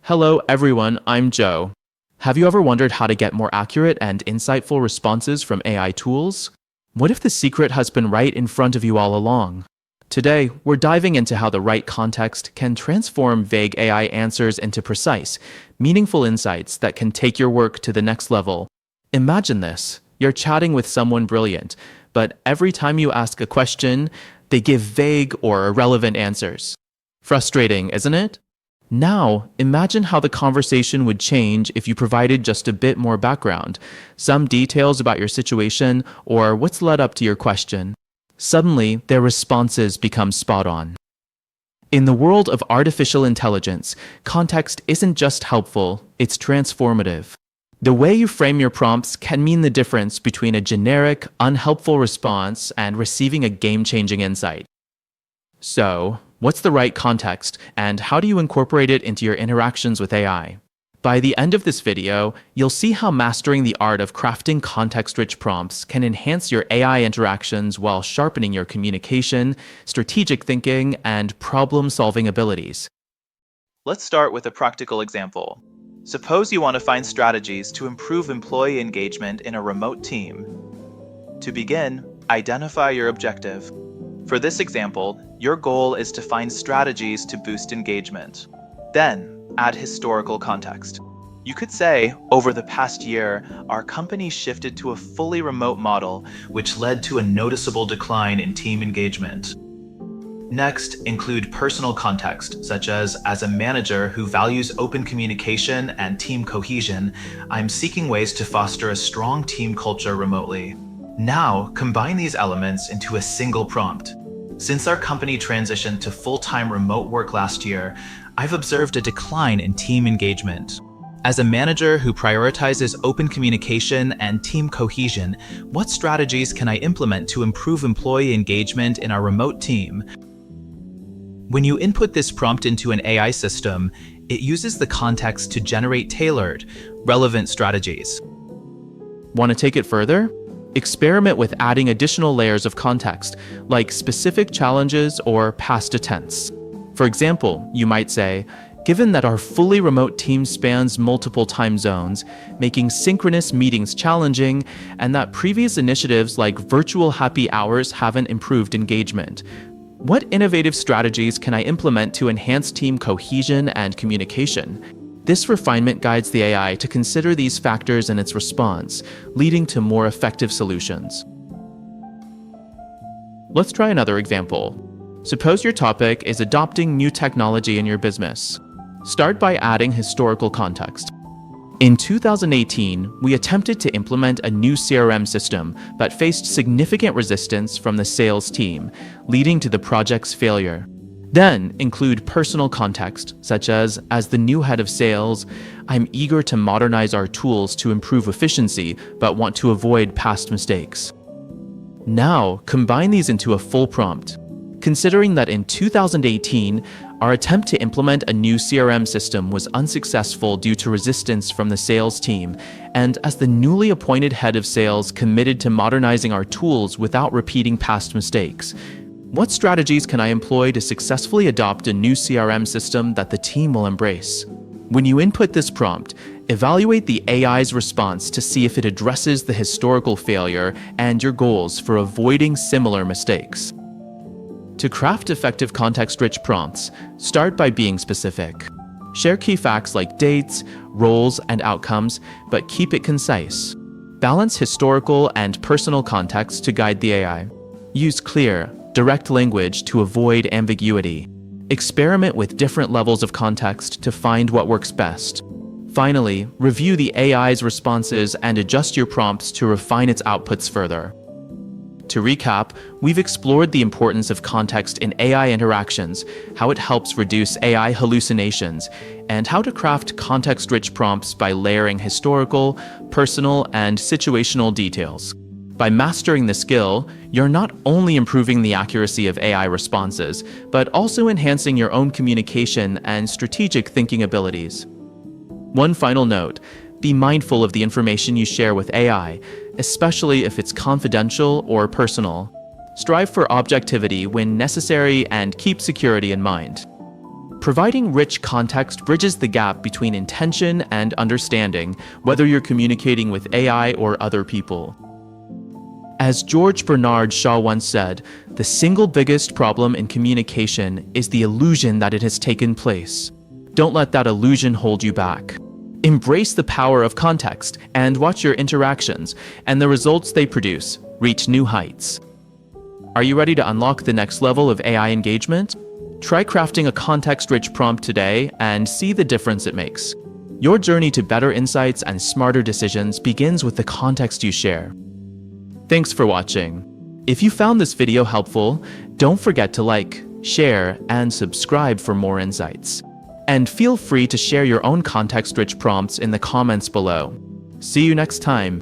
Hello everyone, I'm Joe. Have you ever wondered how to get more accurate and insightful responses from AI tools? What if the secret has been right in front of you all along? Today, we're diving into how the right context can transform vague AI answers into precise, meaningful insights that can take your work to the next level. Imagine this. You're chatting with someone brilliant, but every time you ask a question, they give vague or irrelevant answers. Frustrating, isn't it? Now, imagine how the conversation would change if you provided just a bit more background, some details about your situation or what's led up to your question. Suddenly, their responses become spot on. In the world of artificial intelligence, context isn't just helpful, it's transformative. The way you frame your prompts can mean the difference between a generic, unhelpful response and receiving a game-changing insight. So, what's the right context, and how do you incorporate it into your interactions with AI? By the end of this video, you'll see how mastering the art of crafting context-rich prompts can enhance your AI interactions while sharpening your communication, strategic thinking, and problem-solving abilities. Let's start with a practical example. Suppose you want to find strategies to improve employee engagement in a remote team. To begin, identify your objective. For this example, your goal is to find strategies to boost engagement. Then, add historical context. You could say, over the past year, our company shifted to a fully remote model, which led to a noticeable decline in team engagement. Next, include personal context, such as a manager who values open communication and team cohesion, I'm seeking ways to foster a strong team culture remotely. Now, combine these elements into a single prompt. Since our company transitioned to full-time remote work last year, I've observed a decline in team engagement. As a manager who prioritizes open communication and team cohesion, what strategies can I implement to improve employee engagement in our remote team? When you input this prompt into an AI system, it uses the context to generate tailored, relevant strategies. Want to take it further? Experiment with adding additional layers of context, like specific challenges or past attempts. For example, you might say, given that our fully remote team spans multiple time zones, making synchronous meetings challenging, and that previous initiatives like virtual happy hours haven't improved engagement, what innovative strategies can I implement to enhance team cohesion and communication? This refinement guides the AI to consider these factors in its response, leading to more effective solutions. Let's try another example. Suppose your topic is adopting new technology in your business. Start by adding historical context. In 2018, we attempted to implement a new CRM system but faced significant resistance from the sales team, leading to the project's failure. Then, include personal context, such as the new head of sales, I'm eager to modernize our tools to improve efficiency but want to avoid past mistakes. Now, combine these into a full prompt. Considering that in 2018, our attempt to implement a new CRM system was unsuccessful due to resistance from the sales team, and as the newly appointed head of sales committed to modernizing our tools without repeating past mistakes, what strategies can I employ to successfully adopt a new CRM system that the team will embrace? When you input this prompt, evaluate the AI's response to see if it addresses the historical failure and your goals for avoiding similar mistakes. To craft effective context-rich prompts, start by being specific. Share key facts like dates, roles, and outcomes, but keep it concise. Balance historical and personal context to guide the AI. Use clear, direct language to avoid ambiguity. Experiment with different levels of context to find what works best. Finally, review the AI's responses and adjust your prompts to refine its outputs further. To recap, we've explored the importance of context in AI interactions, how it helps reduce AI hallucinations, and how to craft context-rich prompts by layering historical, personal, and situational details. By mastering the skill, you're not only improving the accuracy of AI responses, but also enhancing your own communication and strategic thinking abilities. One final note, be mindful of the information you share with AI, especially if it's confidential or personal. Strive for objectivity when necessary and keep security in mind. Providing rich context bridges the gap between intention and understanding, whether you're communicating with AI or other people. As George Bernard Shaw once said, the single biggest problem in communication is the illusion that it has taken place. Don't let that illusion hold you back. Embrace the power of context and watch your interactions and the results they produce reach new heights. Are you ready to unlock the next level of AI engagement? Try crafting a context-rich prompt today and see the difference it makes. Your journey to better insights and smarter decisions begins with the context you share. Thanks for watching. If you found this video helpful, don't forget to like, share, and subscribe for more insights. And feel free to share your own context-rich prompts in the comments below. See you next time.